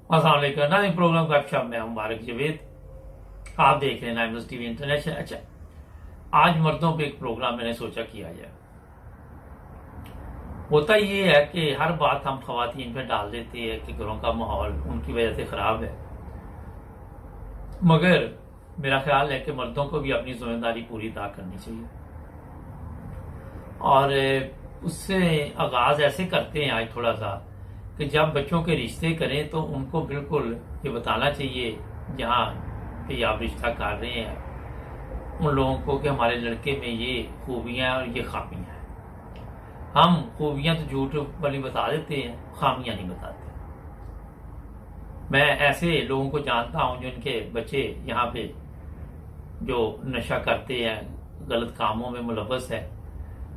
अस्सलाम वालेकुम। नाज़रीन, प्रोग्राम गपशप में मुबारक जवेद आप देख रहे हैं नाइम्स टीवी इंटरनेशनल। अच्छा, आज मर्दों पे एक प्रोग्राम मैंने सोचा किया जाए। होता ये है कि हर बात हम खवातीन पे डाल देते हैं कि घरों का माहौल उनकी वजह से खराब है, मगर मेरा ख्याल है कि मर्दों को भी अपनी जिम्मेदारी पूरी अदा करनी चाहिए। और उससे आगाज ऐसे करते हैं आज थोड़ा सा कि जब बच्चों के रिश्ते करें तो उनको बिल्कुल ये बताना चाहिए जहाँ पे आप रिश्ता कर रहे हैं उन लोगों को कि हमारे लड़के में ये खूबियां और ये खामियां हैं। हम खूबियां तो झूठ वाली बता देते हैं, खामियां नहीं बताते। मैं ऐसे लोगों को जानता हूं जिनके बच्चे यहाँ पे जो नशा करते हैं, गलत कामों में मुलव्वस है,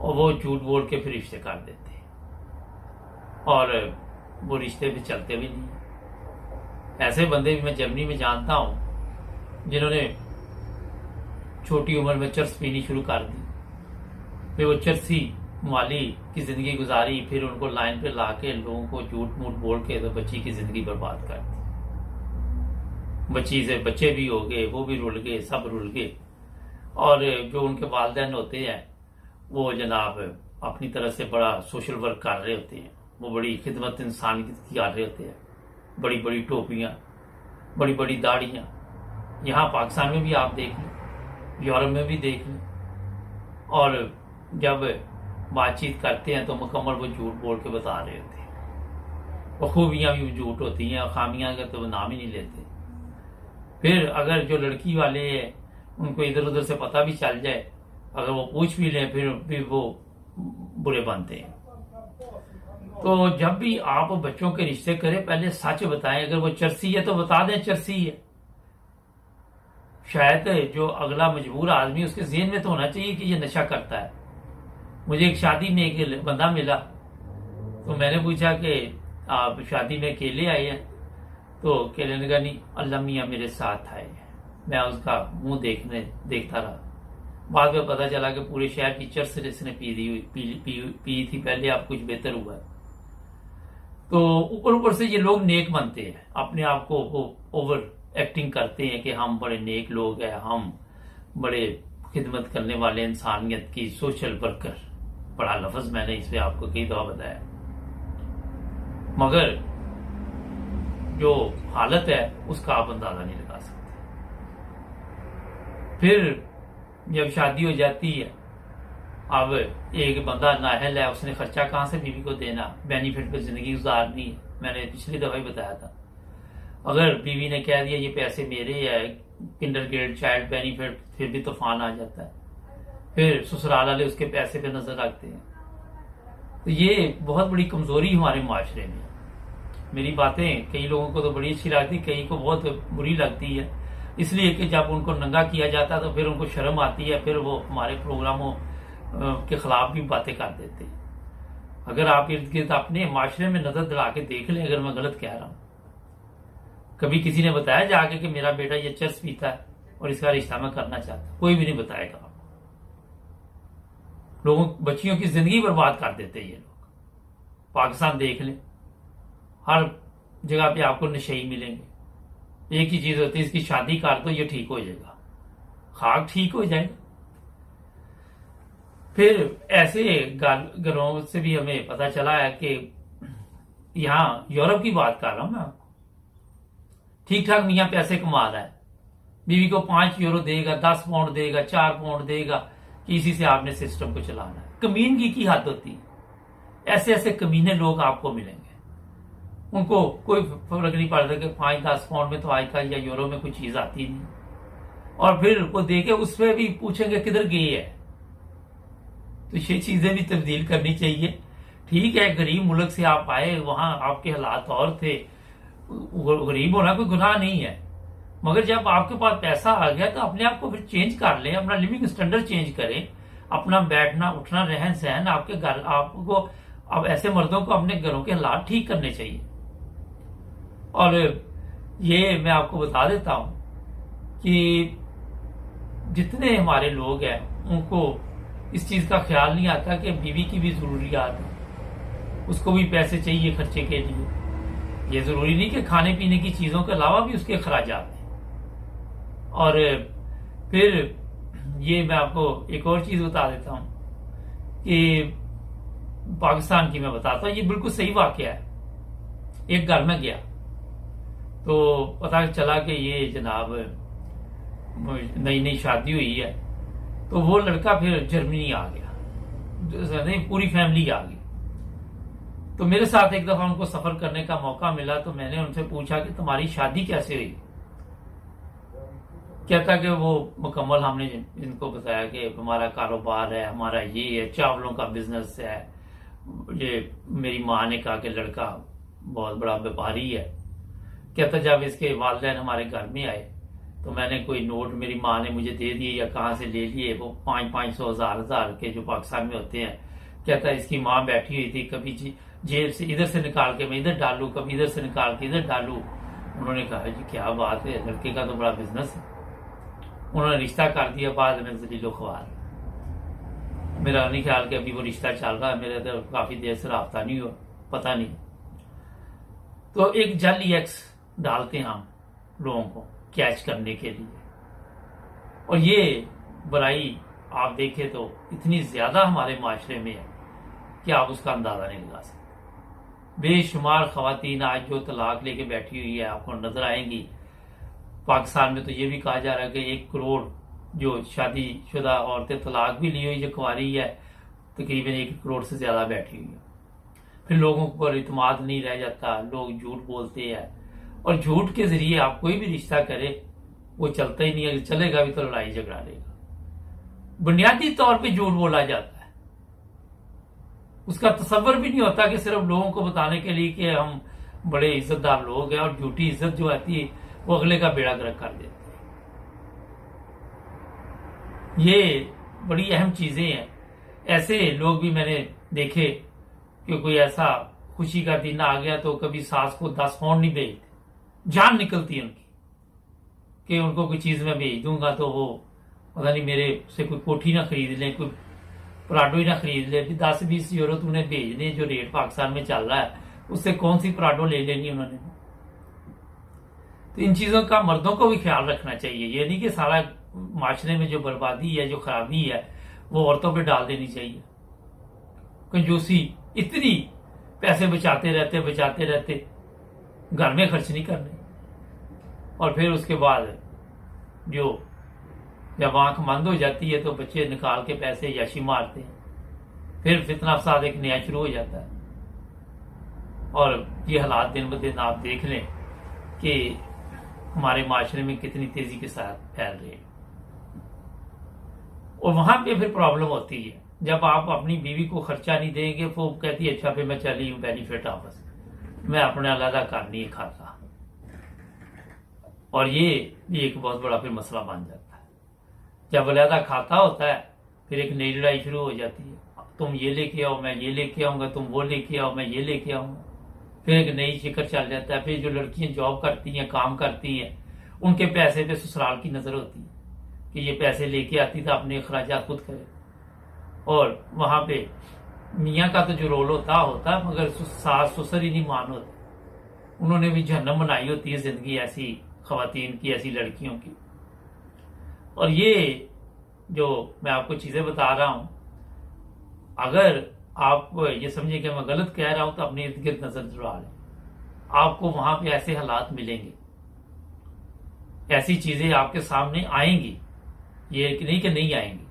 और वो झूठ बोल के फिर रिश्ते कर देते हैं और वो रिश्ते भी चलते भी नहीं। ऐसे बंदे भी मैं जर्मनी में जानता हूं जिन्होंने छोटी उम्र में चर्स पीनी शुरू कर दी, फिर वो चरसी माली की जिंदगी गुजारी, फिर उनको लाइन पे ला के लोगों को झूठ मूठ बोल के तो बच्ची की जिंदगी बर्बाद कर दी। बच्ची से बच्चे भी हो गए, वो भी रुल गए, सब रुल गए। और जो उनके वालिदैन होते हैं वो जनाब अपनी तरह से बड़ा सोशल वर्क कर रहे होते हैं, वो बड़ी खिदमत इंसान की कर रहे होते हैं, बड़ी बड़ी टोपियां, बड़ी बड़ी दाढ़ियां। यहाँ पाकिस्तान में भी आप देख लें, यूरोप में भी देख लें, और जब बातचीत करते हैं तो मुकम्मल वो झूठ बोल के बता रहे होते हैं। वो खूबियां भी झूठ होती हैं और खामियां का तो नाम ही नहीं लेते। फिर अगर जो लड़की वाले हैं उनको इधर उधर से पता भी चल जाए, अगर वो पूछ भी लें, फिर भी वो बुरे बनते हैं। तो जब भी आप बच्चों के रिश्ते करें पहले सच बताएं। अगर वो चरसी है तो बता दें चरसी है। शायद जो अगला मजबूर आदमी, उसके ज़हन में तो होना चाहिए कि ये नशा करता है। मुझे एक शादी में एक बंदा मिला तो मैंने पूछा कि आप शादी में अकेले आए हैं? तो कहने लगा नहीं, अल्लाह मियाँ मेरे साथ आए। मैं उसका मुंह देखता रहा। बाद में पता चला कि पूरे शहर की चर्च इसने पी थी पहले, अब कुछ बेहतर हुआ। तो ऊपर ऊपर से ये लोग नेक बनते हैं, अपने आप को वो ओवर एक्टिंग करते हैं कि हम बड़े नेक लोग हैं, हम बड़े खिदमत करने वाले, इंसानियत की सोशल वर्कर। बड़ा लफ्ज मैंने इस पे आपको कई दफा बताया, मगर जो हालत है उसका आप अंदाजा नहीं लगा सकते। फिर जब शादी हो जाती है, अब एक बंदा नाअहल है, उसने खर्चा कहां से बीवी को देना, बेनिफिट पे जिंदगी गुजारनी है। मैंने पिछली दफा ही बताया था, अगर बीवी ने कह दिया ये पैसे मेरे है, किंडर ग्रेड चाइल्ड बेनिफिट, फिर भी तूफान आ जाता है। फिर ससुराल वाले उसके पैसे पे नजर रखते हैं। तो ये बहुत बड़ी कमजोरी हमारे माशरे में। मेरी बातें कई लोगों को तो बड़ी अच्छी लगती, कई को बहुत बुरी लगती है, इसलिए कि जब उनको नंगा किया जाता तो फिर उनको शर्म आती है, फिर वो हमारे प्रोग्रामों के खिलाफ भी बातें कर देते हैं। अगर आप इर्द गिर्द अपने माशरे में नजर दिला के देख लें, अगर मैं गलत कह रहा हूं। कभी किसी ने बताया जाके कि मेरा बेटा ये चर्च पीता है और इसका रिश्ता मैं करना चाहता? कोई भी नहीं बताएगा। लोगों बच्चियों की जिंदगी बर्बाद कर देते हैं ये लोग। पाकिस्तान देख लें, हर जगह पे आपको नशे ही मिलेंगे। एक ही चीज होती है, इसकी शादी कर दो ये ठीक हो जाएगा, खाक ठीक हो जाएगा। फिर ऐसे घरों से भी हमें पता चला है कि यहाँ यूरोप की बात कर रहा हूं मैं आपको, ठीक ठाक मियाँ पैसे कमा रहा है, बीवी को 5 यूरो देगा, 10 पाउंड देगा, 4 पाउंड देगा कि इसी से आपने सिस्टम को चलाना है। कमीनगी की हद होती है। ऐसे ऐसे कमीने लोग आपको मिलेंगे, उनको कोई फर्क नहीं पड़ता कि 5-10 पाउंड में तो आजकल या यूरो में कोई चीज आती नहीं। और फिर वो देखे उस पर भी पूछेंगे किधर गए है। तो ये चीजें भी तब्दील करनी चाहिए। ठीक है, गरीब मुल्क से आप आए, वहां आपके हालात और थे, गरीब होना कोई गुनाह नहीं है, मगर जब आपके पास पैसा आ गया तो अपने आप को फिर चेंज कर लें, अपना लिविंग स्टैंडर्ड चेंज करें, अपना बैठना उठना रहन सहन आपके घर। आपको अब ऐसे मर्दों को अपने घरों के हालात ठीक करने चाहिए। और ये मैं आपको बता देता हूं कि जितने हमारे लोग हैं उनको इस चीज का ख्याल नहीं आता कि बीवी की भी जरूरियात है, उसको भी पैसे चाहिए खर्चे के लिए। ये जरूरी नहीं कि खाने पीने की चीजों के अलावा भी उसके अखराजात हैं। और फिर ये मैं आपको एक और चीज बता देता हूं कि पाकिस्तान की मैं बताता हूं, ये बिल्कुल सही वाकया है। एक घर में गया तो पता चला कि ये जनाब नई नई शादी हुई है, तो वो लड़का फिर जर्मनी आ गया, नहीं पूरी फैमिली आ गई। तो मेरे साथ एक दफा उनको सफर करने का मौका मिला, तो मैंने उनसे पूछा कि तुम्हारी शादी कैसे हुई। कहता कि वो मुकम्मल हमने इनको बताया कि हमारा कारोबार है, हमारा ये है, चावलों का बिजनेस है। ये मेरी माँ ने कहा कि लड़का बहुत बड़ा व्यापारी है। कहता जब इसके वालिदैन हमारे घर में आए तो मैंने कोई नोट मेरी माँ ने मुझे दे दिए या कहाँ से ले लिए, वो 500 1000 के जो पाकिस्तान में होते हैं। कहता इसकी माँ बैठी हुई थी, कभी जेब से इधर से निकाल के मैं इधर डालू, कभी इधर से निकाल के इधर डालू। उन्होंने कहा जी क्या बात है, लड़के का तो बड़ा बिजनेस है। उन्होंने रिश्ता कर दिया, बाद में जलीलो ख्वार। मेरा नहीं ख्याल कि अभी वो रिश्ता चल रहा है, मेरे तो काफी देर से राब्ता नहीं हुआ, पता नहीं। तो एक जाली एक्स डालते हैं हम लोगों को कैच करने के लिए, और ये बुराई आप देखें तो इतनी ज्यादा हमारे माशरे में है कि आप उसका अंदाजा नहीं लगा सकते। बेशुमार खवातीन आज जो तलाक लेके बैठी हुई है आपको नजर आएंगी। पाकिस्तान में तो ये भी कहा जा रहा है कि 1 करोड़ जो शादीशुदा औरतें तलाक भी ली हुई जो कुंवारी है, तकरीबन 1 करोड़ से ज्यादा बैठी हुई है। फिर लोगों पर इतमाद नहीं रह जाता, लोग झूठ बोलते हैं, और झूठ के जरिए आप कोई भी रिश्ता करे वो चलता ही नहीं है। चलेगा भी तो लड़ाई झगड़ा लेगा। बुनियादी तौर पे झूठ बोला जाता है, उसका तसव्वुर भी नहीं होता कि सिर्फ लोगों को बताने के लिए कि हम बड़े इज्जतदार लोग हैं, और झूठी इज्जत जो आती है वो अगले का बेड़ा गर्क कर देती है। ये बड़ी अहम चीजें हैं। ऐसे लोग भी मैंने देखे कि कोई ऐसा खुशी का दिन आ गया तो कभी सास को 10 फोन नहीं भेजते, जान निकलती है उनकी कि उनको कोई चीज मैं भेज दूंगा तो वो पता नहीं मेरे से कोई कोठी ना खरीद ले, कोई पराडो ही ना खरीद ले। 10-20 यूरो तूने भेजने, जो रेट पाकिस्तान में चल रहा है उससे कौन सी पराडो ले लेनी उन्होंने। तो इन चीजों का मर्दों को भी ख्याल रखना चाहिए। ये नहीं कि सारा माशरे में जो बर्बादी है, जो खराबी है, वो औरतों पे डाल देनी चाहिए। कंजूसी इतनी, पैसे बचाते रहते घर में खर्च नहीं करने, और फिर उसके बाद जो जब आंख बंद हो जाती है तो बच्चे निकाल के पैसे याशी मारते हैं, फिर फितना फसाद एक नया शुरू हो जाता है। और ये हालात दिन ब दिन आप देख लें कि हमारे माशरे में कितनी तेजी के साथ फैल रहे हैं। और वहां पे फिर प्रॉब्लम होती है जब आप अपनी बीवी को खर्चा नहीं देंगे, वो कहती है अच्छा फिर मैं चली हूं बेनिफिट आपस, मैं अपने अलग कर नहीं खाता। और ये भी एक बहुत बड़ा फिर मसला बन जाता है। जब अलहदा खाता होता है फिर एक नई लड़ाई शुरू हो जाती है, तुम ये लेके आओ मैं ये लेके आऊंगा, तुम वो लेके आओ मैं ये लेके आऊंगा। फिर एक नई जिक्र चल जाता है। फिर जो लड़कियां जॉब करती हैं, काम करती हैं, उनके पैसे पे ससुराल की नजर होती है कि ये पैसे लेके आती तो अपने अखराजात खुद करे। और वहां पे मियाँ का तो जो रोल होता मगर सास ससुर ही नहीं मान होते। उन्होंने भी जहन्नम बनाई होती है जिंदगी ऐसी खवातीन की, ऐसी लड़कियों की। और ये जो मैं आपको चीजें बता रहा हूं, अगर आप ये समझे कि मैं गलत कह रहा हूं तो अपने इर्द गिर्द नजर जुड़ा लें। आपको वहां पे ऐसे हालात मिलेंगे, ऐसी चीजें आपके सामने आएंगी, ये नहीं कि नहीं आएंगी।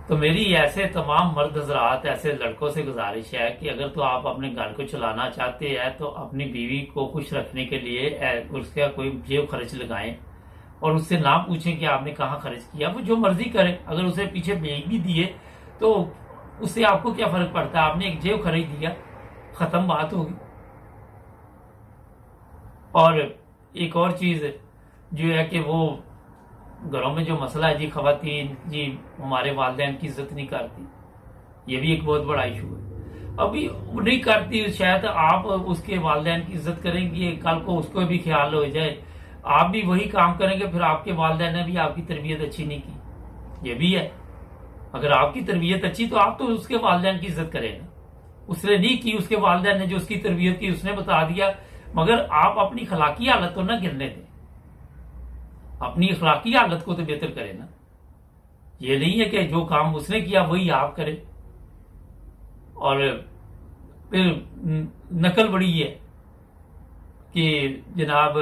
तो मेरी ऐसे तमाम मर्द हजरात, ऐसे लड़कों से गुजारिश है कि अगर तो आप अपने घर को चलाना चाहते हैं तो अपनी बीवी को खुश रखने के लिए उसका कोई जेब खर्च लगाएं, और उससे ना पूछें कि आपने कहाँ खर्च किया। वो जो मर्जी करे, अगर उसे पीछे भेज भी दिए तो उससे आपको क्या फर्क पड़ता है, आपने एक जेब खरीद दिया, खत्म बात होगी। और एक और चीज जो है कि वो घरों में जो मसला है जी, खवातीन जी हमारे वालिदैन की इज्जत नहीं करती, ये भी एक बहुत बड़ा इशू है। अभी नहीं करती, शायद आप उसके वालिदैन की इज्जत करेंगे, कल को उसको भी ख्याल हो जाए, आप भी वही काम करेंगे, फिर आपके वालिदैन ने भी आपकी तरबियत अच्छी नहीं की। ये भी है, अगर आपकी तरबियत अच्छी तो आप तो उसके वालिदैन की इज्जत करें। उसने नहीं की, उसके वालिदैन ने जो उसकी तरबियत की उसने बता दिया, मगर आप अपनी अखलाकी हालत तो ना गिरने दें, अपनी अखलाकी हालत को तो बेहतर करें ना। ये नहीं है कि जो काम उसने किया वही आप करें। और फिर नकल बड़ी है कि जनाब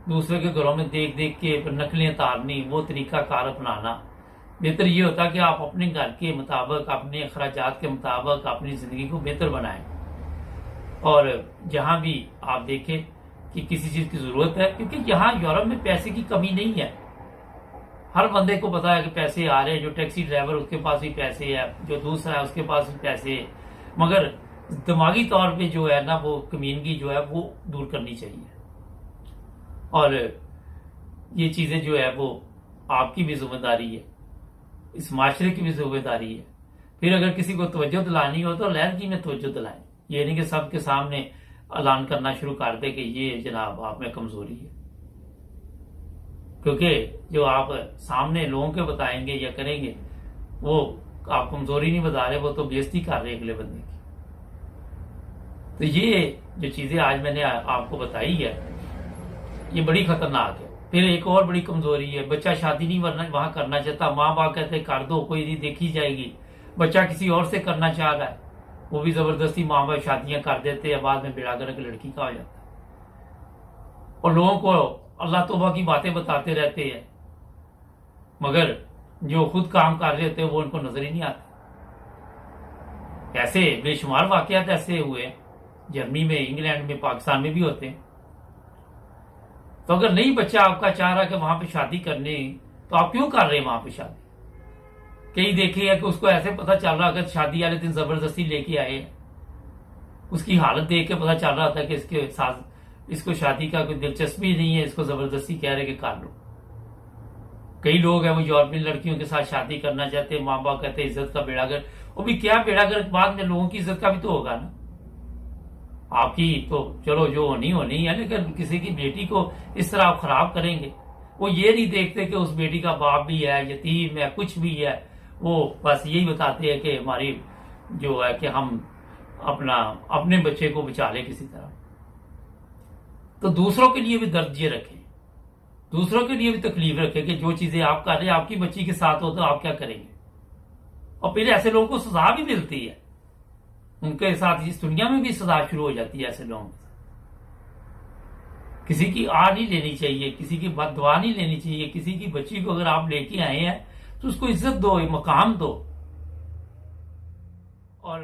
दूसरे के घरों में देख देख के नकलें तारनी, वो तरीका कार अपनाना। बेहतर ये होता कि आप अपने घर के मुताबिक, अपने अखराजात के मुताबिक अपनी जिंदगी को बेहतर बनाएं। और जहां भी आप देखें कि किसी चीज की जरूरत है, क्योंकि यहाँ यूरोप में पैसे की कमी नहीं है, हर बंदे को पता है कि पैसे आ रहे हैं। जो टैक्सी ड्राइवर उसके पास भी पैसे है, जो दूसरा है उसके पास भी पैसे है, मगर दिमागी तौर पे जो है ना वो कमीनगी जो है वो दूर करनी चाहिए। और ये चीजें जो है वो आपकी भी जिम्मेदारी है, इस माशरे की भी जिम्मेदारी है। फिर अगर किसी को तवज्जो दिलानी हो तो लहरगी में तवज्जो दिलाएं। ये नहीं कि सबके सामने ऐलान करना शुरू कर दे कि ये जनाब आप में कमजोरी है, क्योंकि जो आप सामने लोगों के बताएंगे या करेंगे वो आप कमजोरी नहीं बता रहे, वो तो बेइज्जती कर रहे अगले बंदे की। तो ये जो चीजें आज मैंने आपको बताई है ये बड़ी खतरनाक है। फिर एक और बड़ी कमजोरी है, बच्चा शादी नहीं वहां करना चाहता, माँ बाप कहते कर दो, कोई नहीं देखी जाएगी। बच्चा किसी और से करना चाह रहा है, वो भी जबरदस्ती माँ बाप शादियां कर देते हैं, बाद में बेड़ा गर्क लड़की का हो जाता है। और लोगों को अल्लाह तौबा की बातें बताते रहते हैं, मगर जो खुद काम कर रहे होते हैं वो उनको नजर ही नहीं आते। ऐसे बेशुमार वाकयात ऐसे हुए जर्मनी में, इंग्लैंड में, पाकिस्तान में भी होते हैं। तो अगर नहीं बच्चा आपका चाह रहा कि वहां पे शादी करनी, तो आप क्यों कर रहे हैं वहां पे शादी? कई देखे है कि उसको ऐसे पता चल रहा, अगर शादी वाले दिन जबरदस्ती लेके आए, उसकी हालत देख के पता चल रहा था कि इसके साथ इसको शादी का कोई दिलचस्पी नहीं है, इसको जबरदस्ती कह रहे कि कर लो। कई लोग हैं वो यूरोपियन लड़कियों के साथ शादी करना चाहते हैं, माँ बाप कहते हैं इज्जत का बेड़ागर। वो भी क्या बेड़ागर, बाद में लोगों की इज्जत का भी तो होगा ना। आपकी तो चलो जो होनी होनी है, लेकिन किसी की बेटी को इस तरह आप खराब करेंगे। वो ये नहीं देखते कि उस बेटी का बाप भी है, यतीम है, कुछ भी है। वो बस यही बताते हैं कि हमारी जो है कि हम अपने बच्चे को बचा ले किसी तरह। तो दूसरों के लिए भी दर्द ये रखें, दूसरों के लिए भी तकलीफ रखें कि जो चीजें आप कर रहे हैं आपकी बच्ची के साथ हो तो आप क्या करेंगे। और फिर ऐसे लोगों को सजा भी मिलती है, उनके साथ इस दुनिया में भी सजा शुरू हो जाती है ऐसे लोगों के साथ। किसी की आ नहीं लेनी चाहिए, किसी की बददुआ नहीं लेनी चाहिए। किसी की बच्ची को अगर आप लेके आए हैं तो उसको इज्जत दो, मकाम दो। और